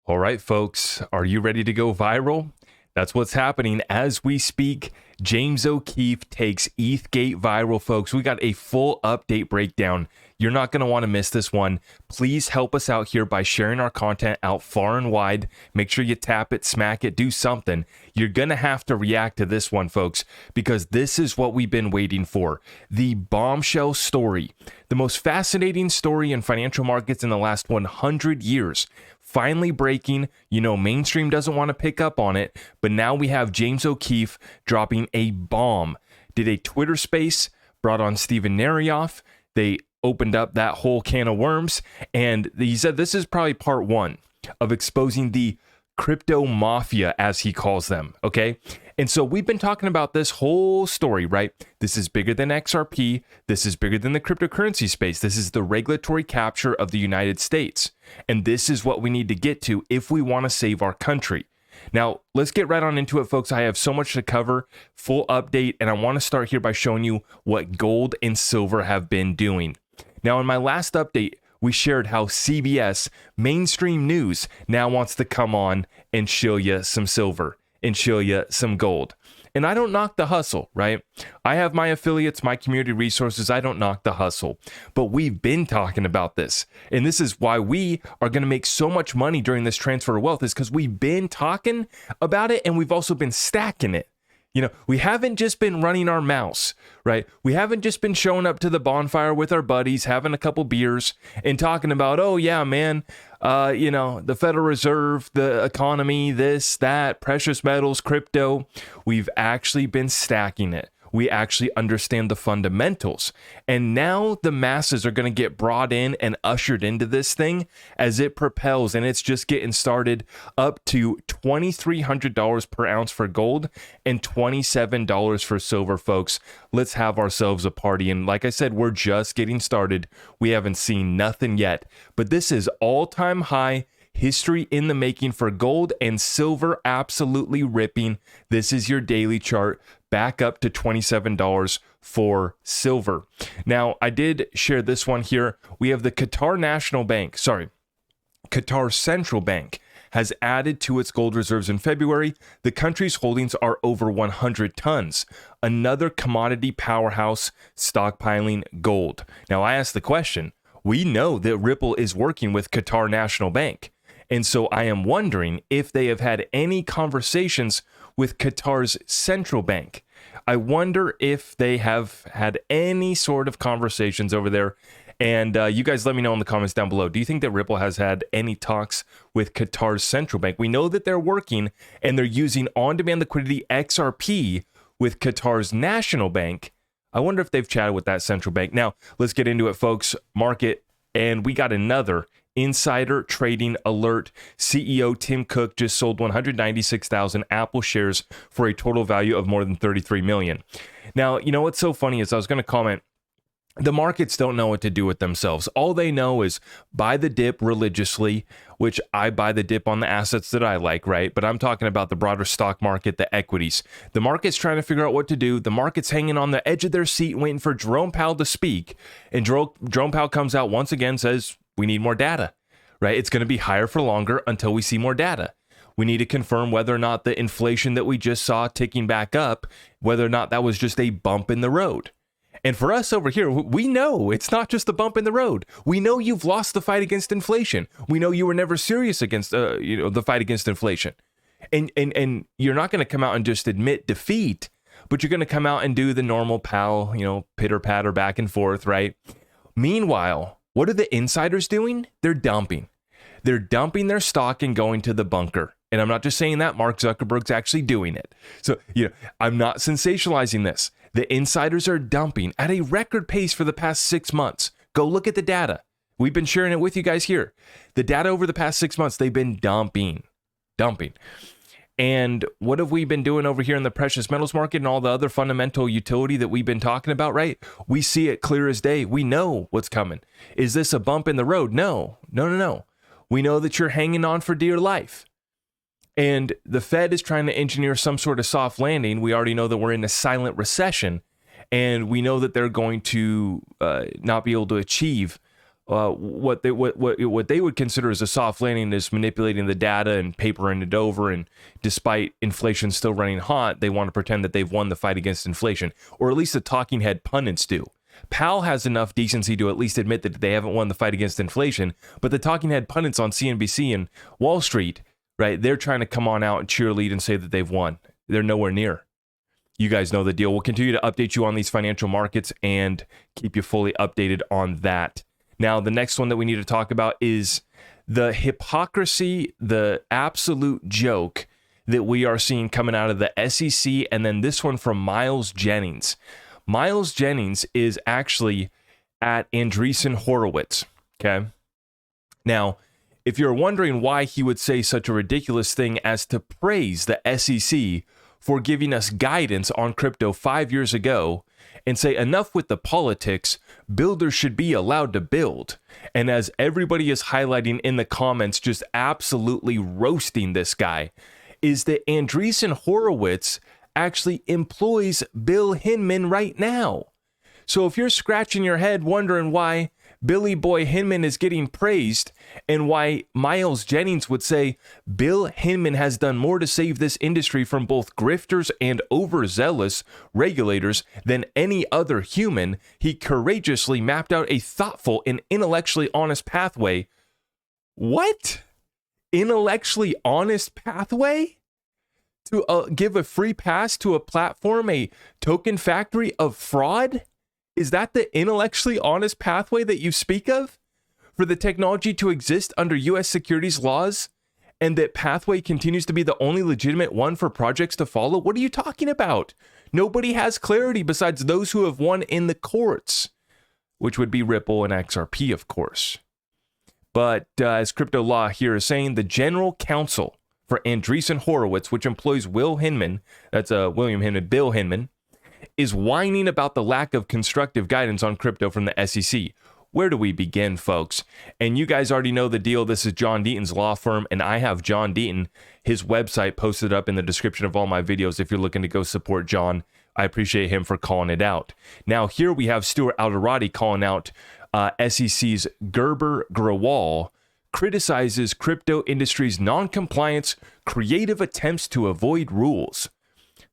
All right, folks, are you ready to go viral? That's what's happening as we speak. James O'Keefe takes ETHGate viral, folks. We got a full update breakdown. You're not going to want to miss this one. Please help us out here by sharing our content out far and wide. Make sure you tap it, smack it, do something. You're going to have to react to this one, folks, because this is what we've been waiting for. The bombshell story, the most fascinating story in financial markets in the last 100 years. Finally breaking. Mainstream doesn't want to pick up on it, but now we have James O'Keefe dropping a bomb. Did a Twitter space, brought on Steven Narioff. They opened up that whole can of worms, and he said this is probably part one of exposing the Crypto Mafia, as he calls them, okay? And so we've been talking about this whole story, right? This is bigger than XRP. This is bigger than the cryptocurrency space. This is the regulatory capture of the United States. And this is what we need to get to if we want to save our country. Now, let's get right on into it, folks. I have so much to cover, full update, and I want to start here by showing you what gold and silver have been doing. Now, in my last update, we shared how CBS, mainstream news, now wants to come on and show you some silver and show you some gold. And I don't knock the hustle, right? I have my affiliates, my community resources. I don't knock the hustle. But we've been talking about this. And this is why we are going to make so much money during this transfer of wealth, is because we've been talking about it and we've also been stacking it. We haven't just been running our mouths, right? We haven't just been showing up to the bonfire with our buddies, having a couple beers and talking about, oh yeah, man, the Federal Reserve, the economy, this, that, precious metals, crypto. We've actually been stacking it. We actually understand the fundamentals. And now the masses are going to get brought in and ushered into this thing as it propels, and it's just getting started up to $2,300 per ounce for gold and $27 for silver, folks. Let's have ourselves a party. And like I said, we're just getting started. We haven't seen nothing yet, but this is all-time high history in the making for gold, and silver absolutely ripping. This is your daily chart, back up to $27 for silver. Now, I did share this one here. We have the Qatar Central Bank has added to its gold reserves in February. The country's holdings are over 100 tons. Another commodity powerhouse stockpiling gold. Now, I asked the question, we know that Ripple is working with Qatar National Bank. And so I am wondering if they have had any conversations with Qatar's central bank. I wonder if they have had any sort of conversations over there. And you guys let me know in the comments down below. Do you think that Ripple has had any talks with Qatar's central bank? We know that they're working and they're using on-demand liquidity XRP with Qatar's national bank. I wonder if they've chatted with that central bank. Now, let's get into it, folks. Market, and we got another insider trading alert. CEO Tim Cook just sold 196,000 Apple shares for a total value of more than $33 million. Now, what's so funny is I was going to comment, the markets don't know what to do with themselves. All they know is buy the dip religiously, which I buy the dip on the assets that I like, right? But I'm talking about the broader stock market, the equities. The market's trying to figure out what to do. The market's hanging on the edge of their seat waiting for Jerome Powell to speak. And Jerome Powell comes out once again, says, we need more data, right? It's going to be higher for longer until we see more data. We need to confirm whether or not the inflation that we just saw ticking back up, whether or not that was just a bump in the road. And for us over here, we know it's not just a bump in the road. We know you've lost the fight against inflation. We know you were never serious against the fight against inflation. And you're not going to come out and just admit defeat, but you're going to come out and do the normal Powell, pitter patter back and forth, right? Meanwhile, what are the insiders doing? They're dumping. They're dumping their stock and going to the bunker. And I'm not just saying that, Mark Zuckerberg's actually doing it. So, I'm not sensationalizing this. The insiders are dumping at a record pace for the past 6 months. Go look at the data. We've been sharing it with you guys here. The data over the past 6 months, they've been dumping. And what have we been doing over here in the precious metals market and all the other fundamental utility that we've been talking about, right? We see it clear as day. We know what's coming. Is this a bump in the road? No. We know that you're hanging on for dear life. And the Fed is trying to engineer some sort of soft landing. We already know that we're in a silent recession, and we know that they're going to not be able to achieve what they would consider as a soft landing is manipulating the data and papering it over. And despite inflation still running hot, they want to pretend that they've won the fight against inflation, or at least the talking head pundits do. Powell has enough decency to at least admit that they haven't won the fight against inflation, but the talking head pundits on CNBC and Wall Street, right, they're trying to come on out and cheerlead and say that they've won. They're nowhere near. You guys know the deal. We'll continue to update you on these financial markets and keep you fully updated on that. Now, the next one that we need to talk about is the hypocrisy, the absolute joke that we are seeing coming out of the SEC, and then this one from Miles Jennings. Miles Jennings is actually at Andreessen Horowitz, okay? Now, if you're wondering why he would say such a ridiculous thing as to praise the SEC for giving us guidance on crypto 5 years ago and say enough with the politics, builders should be allowed to build. And as everybody is highlighting in the comments, just absolutely roasting this guy, is that Andreessen Horowitz actually employs Bill Hinman right now. So if you're scratching your head wondering why Billy Boy Hinman is getting praised and why Miles Jennings would say Bill Hinman has done more to save this industry from both grifters and overzealous regulators than any other human, he courageously mapped out a thoughtful and intellectually honest pathway. What? Intellectually honest pathway? To give a free pass to a platform, a token factory of fraud? Is that the intellectually honest pathway that you speak of? For the technology to exist under U.S. securities laws, and that pathway continues to be the only legitimate one for projects to follow? What are you talking about? Nobody has clarity besides those who have won in the courts, which would be Ripple and XRP, of course. But as Crypto Law here is saying, the general counsel for Andreessen Horowitz, which employs Will Hinman, that's William Hinman, Bill Hinman, is whining about the lack of constructive guidance on crypto from the SEC. Where do we begin, folks? And you guys already know the deal. This is John Deaton's law firm, and I have John Deaton, his website, posted up in the description of all my videos if you're looking to go support John. I appreciate him for calling it out. Now, here we have Stuart Alderati calling out SEC's Gerber Grewal, criticizes crypto industry's non-compliance, creative attempts to avoid rules.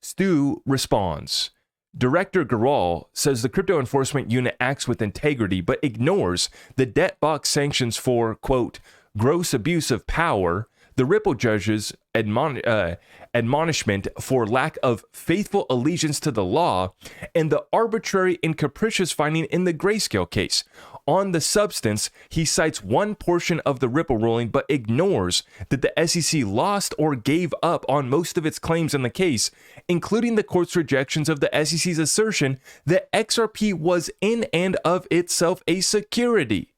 Stu responds, Director Grewal says the crypto enforcement unit acts with integrity but ignores the debt box sanctions for, quote, gross abuse of power, the Ripple judge's admonishment for lack of faithful allegiance to the law, and the arbitrary and capricious finding in the Grayscale case. On the substance, he cites one portion of the Ripple ruling but ignores that the SEC lost or gave up on most of its claims in the case, including the court's rejections of the SEC's assertion that XRP was in and of itself a security.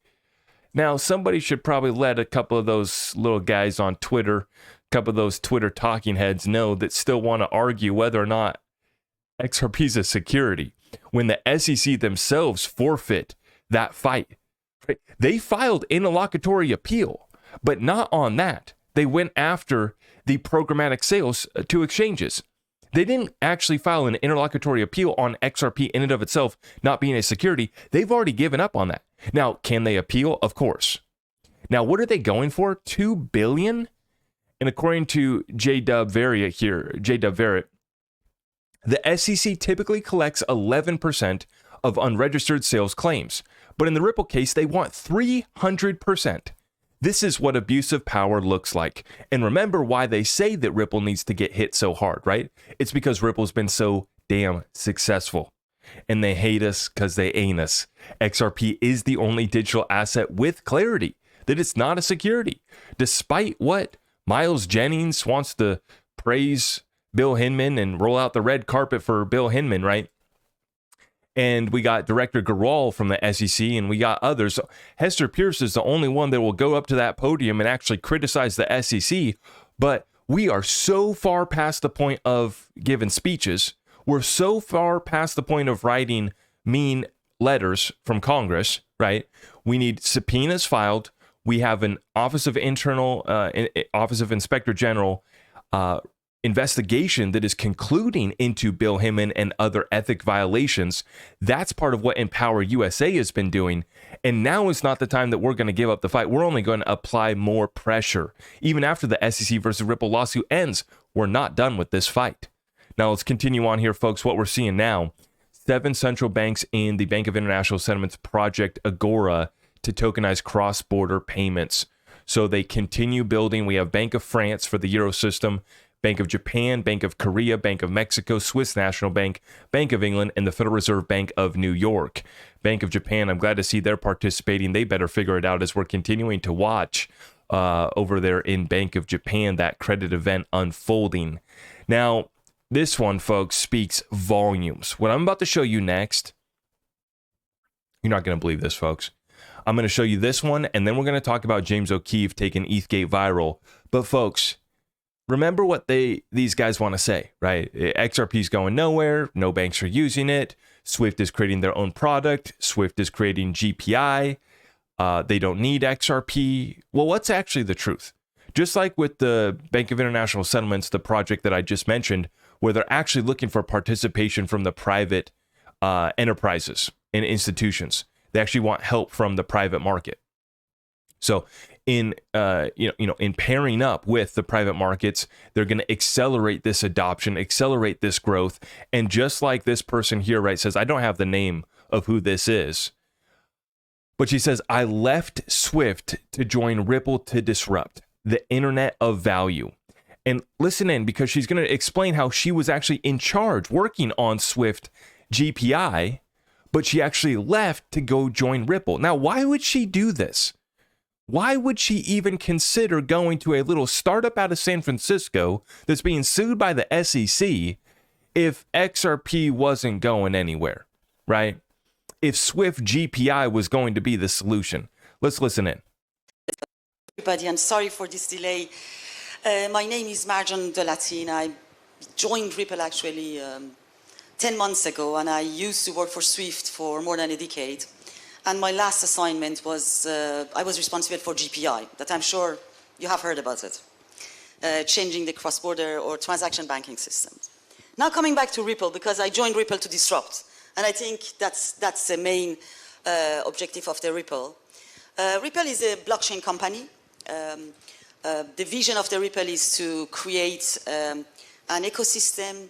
Now, somebody should probably let a couple of those little guys on Twitter, a couple of those Twitter talking heads know that still want to argue whether or not XRP is a security when the SEC themselves forfeit that fight. Right? They filed interlocutory appeal, but not on that. They went after the programmatic sales to exchanges. They didn't actually file an interlocutory appeal on XRP in and of itself not being a security. They've already given up on that. Now, can they appeal? Of course. Now, what are they going for? $2 billion? And according to J-Dub Verrett here, J-Dub Verrett, the SEC typically collects 11% of unregistered sales claims. But in the Ripple case, they want 300%. This is what abuse of power looks like. And remember why they say that Ripple needs to get hit so hard, right? It's because Ripple's been so damn successful. And they hate us because they ain't us. XRP is the only digital asset with clarity that it's not a security. Despite what Miles Jennings wants to praise Bill Hinman and roll out the red carpet for Bill Hinman, right? And we got Director Grewal from the SEC, and we got others. Hester Pierce is the only one that will go up to that podium and actually criticize the SEC. But we are so far past the point of giving speeches. We're so far past the point of writing mean letters from Congress, right? We need subpoenas filed. We have an Office of Inspector General investigation that is concluding into Bill Hinman and other ethic violations. That's part of what Empower USA has been doing. And now is not the time that we're going to give up the fight. We're only going to apply more pressure. Even after the SEC versus Ripple lawsuit ends, we're not done with this fight. Now let's continue on here, folks. What we're seeing now, 7 central banks in the Bank of International Settlements project Agora to tokenize cross-border payments. So they continue building. We have Bank of France for the Euro system, Bank of Japan, Bank of Korea, Bank of Mexico, Swiss National Bank, Bank of England, and the Federal Reserve Bank of New York. Bank of Japan, I'm glad to see they're participating. They better figure it out as we're continuing to watch over there in Bank of Japan, that credit event unfolding. Now, this one, folks, speaks volumes. What I'm about to show you next, you're not going to believe this, folks. I'm going to show you this one, and then we're going to talk about James O'Keefe taking ETHGate viral. But, folks, remember what these guys want to say, right? XRP is going nowhere. No banks are using it. Swift is creating their own product. Swift is creating GPI. They don't need XRP. Well, what's actually the truth? Just like with the Bank of International Settlements, the project that I just mentioned, where they're actually looking for participation from the private enterprises and institutions. They actually want help from the private market. So in in pairing up with the private markets, they're going to accelerate this adoption, accelerate this growth. And just like this person here, right, says, I don't have the name of who this is, but she says, I left Swift to join Ripple to disrupt the internet of value. And listen in, because she's going to explain how she was actually in charge working on Swift GPI, but she actually left to go join Ripple. Now, why would she do this? Why would she even consider going to a little startup out of San Francisco that's being sued by the SEC if XRP wasn't going anywhere, right? If Swift GPI was going to be the solution. Let's listen in. Everybody, I'm sorry for this delay. My name is Marjan De Latin. I joined Ripple actually 10 months ago, and I used to work for Swift for more than a decade. And my last assignment was, I was responsible for GPI, that I'm sure you have heard about it, changing the cross-border or transaction banking systems. Now coming back to Ripple, because I joined Ripple to disrupt, and I think that's the main objective of the Ripple. Ripple is a blockchain company. The vision of the Ripple is to create an ecosystem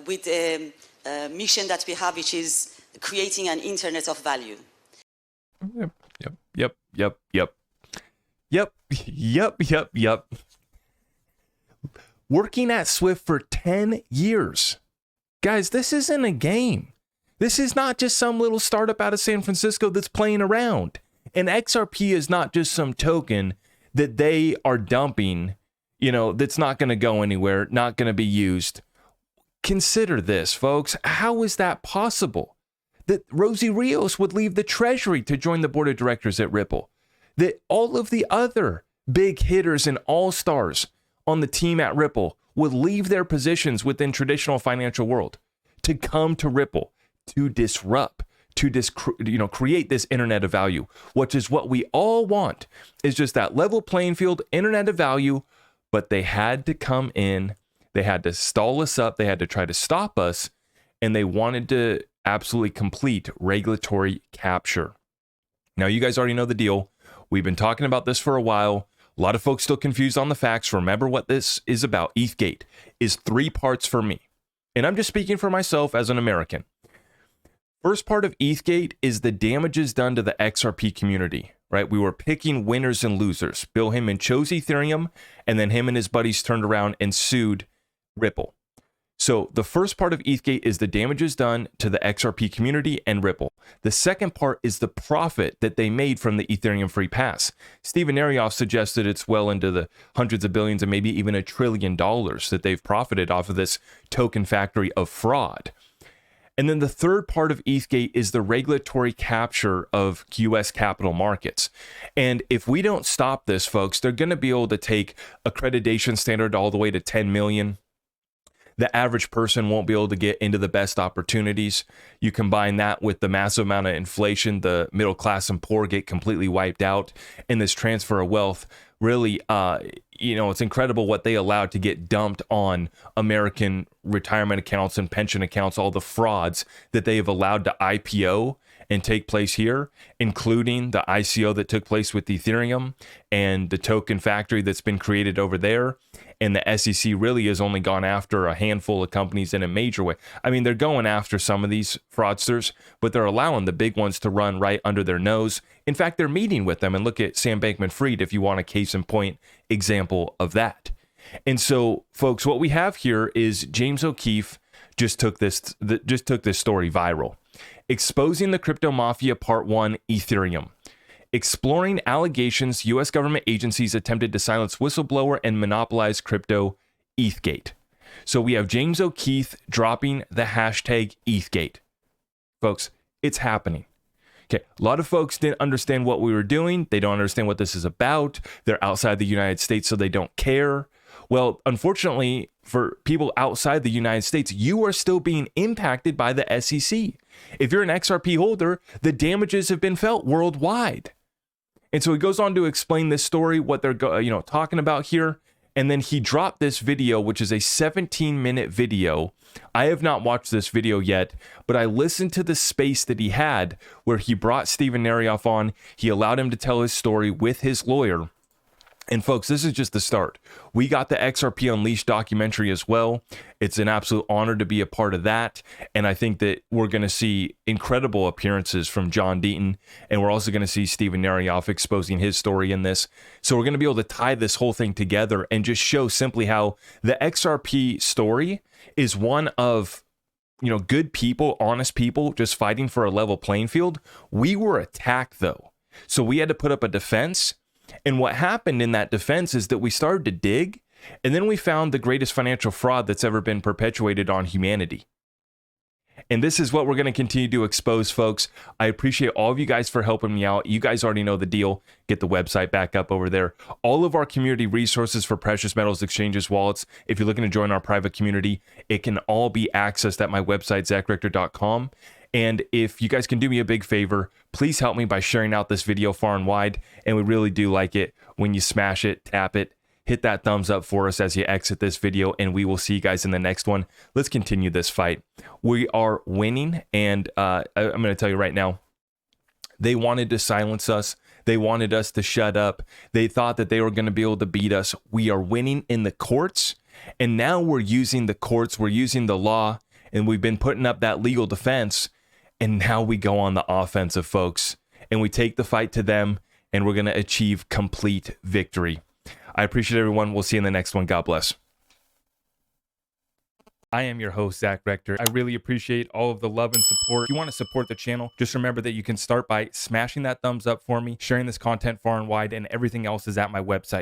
with a mission that we have, which is creating an internet of value. Yep. Working at Swift for 10 years. Guys, this isn't a game. This is not just some little startup out of San Francisco that's playing around. And XRP is not just some token that they are dumping, that's not going to go anywhere, not going to be used. Consider this, folks. How is that possible? That Rosie Rios would leave the treasury to join the board of directors at Ripple. That all of the other big hitters and all-stars on the team at Ripple would leave their positions within traditional financial world to come to Ripple to disrupt, to create this internet of value, which is what we all want, is just that level playing field, internet of value. But they had to come in, they had to stall us up, they had to try to stop us, and they wanted to absolutely complete regulatory capture. Now, you guys already know the deal. We've been talking about this for a while. A lot of folks still confused on the facts. Remember what this is about. ETHGate is 3 parts for me. And I'm just speaking for myself as an American. First part of ETHGate is the damages done to the XRP community, right? We were picking winners and losers. Bill Hinman chose Ethereum, and then him and his buddies turned around and sued Ripple. So the first part of ETHGate is the damages done to the XRP community and Ripple. The second part is the profit that they made from the Ethereum free pass. Steven Arioff suggested it's well into the hundreds of billions and maybe even $1 trillion that they've profited off of this token factory of fraud. And then the third part of ETHGate is the regulatory capture of US capital markets. And if we don't stop this, folks, they're going to be able to take accreditation standard all the way to 10 million. the average person won't be able to get into the best opportunities. You combine that with the massive amount of inflation, the middle class and poor get completely wiped out, and this transfer of wealth really, it's incredible what they allowed to get dumped on American retirement accounts and pension accounts, all the frauds that they have allowed to IPO and take place here, including the ICO that took place with Ethereum and the token factory that's been created over there. And the SEC really has only gone after a handful of companies in a major way. I mean, they're going after some of these fraudsters, but they're allowing the big ones to run right under their nose. In fact, they're meeting with them. And look at Sam Bankman-Fried if you want a case in point example of that. And so, folks, what we have here is James O'Keefe just took this story viral. Exposing the Crypto Mafia Part 1 Ethereum. Exploring allegations U.S. government agencies attempted to silence whistleblower and monopolize crypto, ETHGate. So we have James O'Keefe dropping the hashtag ETHGate. Folks, it's happening. Okay, a lot of folks didn't understand what we were doing. They don't understand what this is about. They're outside the United States, so they don't care. Well, unfortunately, for people outside the United States, you are still being impacted by the SEC. If you're an XRP holder, the damages have been felt worldwide. And so he goes on to explain this story, what they're talking about here. And then he dropped this video, which is a 17-minute video. I have not watched this video yet, but I listened to the space that he had where he brought Steven Narioff on. He allowed him to tell his story with his lawyer. And folks, this is just the start. We got the XRP Unleashed documentary as well. It's an absolute honor to be a part of that. And I think that we're going to see incredible appearances from John Deaton. And we're also going to see Steven Narioff exposing his story in this. So we're going to be able to tie this whole thing together and just show simply how the XRP story is one of, good people, honest people, just fighting for a level playing field. We were attacked, though. So we had to put up a defense. And what happened in that defense is that we started to dig, and then we found the greatest financial fraud that's ever been perpetuated on humanity. And this is what we're going to continue to expose, folks. I appreciate all of you guys for helping me out. You guys already know the deal. Get the website back up over there. All of our community resources for precious metals, exchanges, wallets. If you're looking to join our private community, it can all be accessed at my website, zachrector.com. And if you guys can do me a big favor, please help me by sharing out this video far and wide. And we really do like it when you smash it, tap it, hit that thumbs up for us as you exit this video, and we will see you guys in the next one. Let's continue this fight. We are winning, and I'm going to tell you right now, they wanted to silence us. They wanted us to shut up. They thought that they were going to be able to beat us. We are winning in the courts, and now we're using the courts. We're using the law, and we've been putting up that legal defense. And now we go on the offensive, folks, and we take the fight to them, and we're going to achieve complete victory. I appreciate everyone. We'll see you in the next one. God bless. I am your host, Zach Rector. I really appreciate all of the love and support. If you want to support the channel, just remember that you can start by smashing that thumbs up for me, sharing this content far and wide, and everything else is at my website.